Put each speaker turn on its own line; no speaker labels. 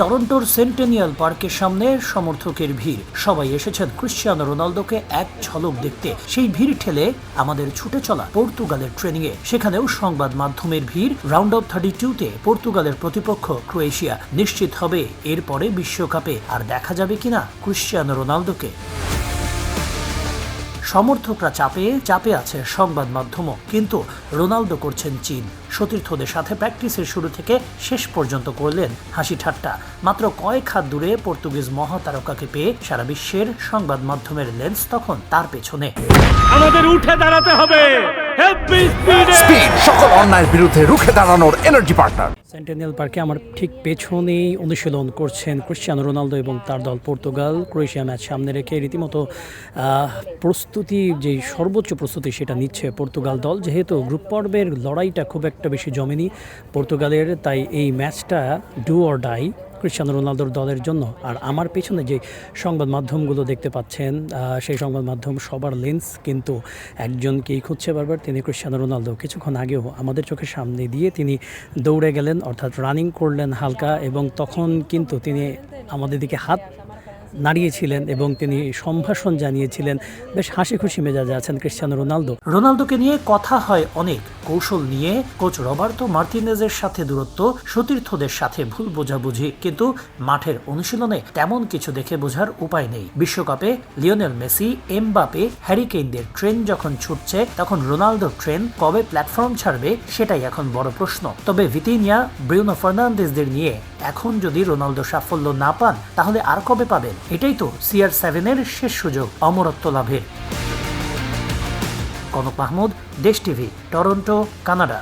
টরন্টোর centennial পার্কের সামনে সমর্থকের ভিড়। সবাই এসেছেন ক্রিশ্চিয়ানো রোনালদোকে এক ঝলক দেখতে। সেই ভিড় ঠেলে আমাদের ছুটে চলা পর্তুগালের ট্রেনিংয়ে। সেখানেও সংবাদ মাধ্যমের ভিড়। রাউন্ড অফ 32-তে পর্তুগালের প্রতিপক্ষ ক্রোয়েশিয়া নিশ্চিত হবে এরপরে বিশ্বকাপে আর দেখা যাবে কিনা ক্রিশ্চিয়ানো রোনালদোকে। সমর্থকরা চাপে আছে সংবাদ মাধ্যমও, কিন্তু রোনালদো করছেন চীন। সতীর্থদের সাথে প্র্যাকটিসের শুরু থেকে শেষ পর্যন্ত করলেন হাসি ঠাট্টা। মাত্র কয়েক হাত দূরে পর্তুগিজ মহাতারকাকে পেয়ে সারা বিশ্বের সংবাদ মাধ্যমের লেন্স তখন তার পেছনে।
আমাদের উঠে দাঁড়াতে হবে,
সকল অন্যায়ের বিরুদ্ধে রুখে দাঁড়ানোর এনার্জি পার্টনার।
সেন্টেনিয়াল পার্কে আমার ঠিক পেছনেই অনুশীলন করছেন ক্রিশ্চিয়ানো রোনালদো এবং তার দল পর্তুগাল। ক্রোয়েশিয়া ম্যাচ সামনে রেখে রীতিমতো প্রস্তুতি, যেই সর্বোচ্চ প্রস্তুতি সেটা নিচ্ছে পর্তুগাল দল। যেহেতু গ্রুপ পর্বের লড়াইটা খুব একটা বেশি জমেনি পর্তুগালের, তাই এই ম্যাচটা ডু অর ডাই ক্রিশ্চিয়ানো রোনালদোর দলের জন্য। আর আমার পেছনে যে সংবাদ মাধ্যমগুলো দেখতে পাচ্ছেন, সেই সংবাদ মাধ্যম সবার লেন্স কিন্তু একজনকেই খুঁজছে বারবার, তিনি ক্রিশ্চিয়ানো রোনালদো। কিছুক্ষণ আগেও আমাদের চোখের সামনে দিয়ে তিনি দৌড়ে গেলেন, অর্থাৎ রানিং করলেন হালকা, এবং তখন কিন্তু তিনি আমাদের দিকে হাত নাড়িয়েছিলেন এবং তিনি সম্ভাষণ জানিয়েছিলেন। বেশ হাসি খুশি মেজাজে আছেন ক্রিশ্চিয়ানো রোনালদোকে নিয়ে কথা হয় অনেক। কৌশল নিয়ে কোচ রবার্তো মার্তিনেজের সাথে দূরত্ব, সতীর্থদের সাথে ভুল বোঝাবুঝি, কিন্তু মাঠের অনুশীলনে তেমন কিছু দেখে বোঝার উপায় নেই। বিশ্বকাপে লিওনেল মেসি, এমবাপে, হ্যারি কেইনদের ট্রেন যখন ছুটছে, তখন রোনালদোর ট্রেন কবে প্ল্যাটফর্ম ছাড়বে সেটাই এখন বড় প্রশ্ন। তবে ভিতিনিয়া, ব্রুনো ফার্নান্দেজদের নিয়ে এখন যদি রোনালদো সাফল্য না পান, তাহলে আর কবে পাবেন? এটাই তো CR7-এর শেষ সুযোগ অমরত্ব লাভের। কনক মাহমুদ, দেশ টিভি, টরন্টো, কানাডা।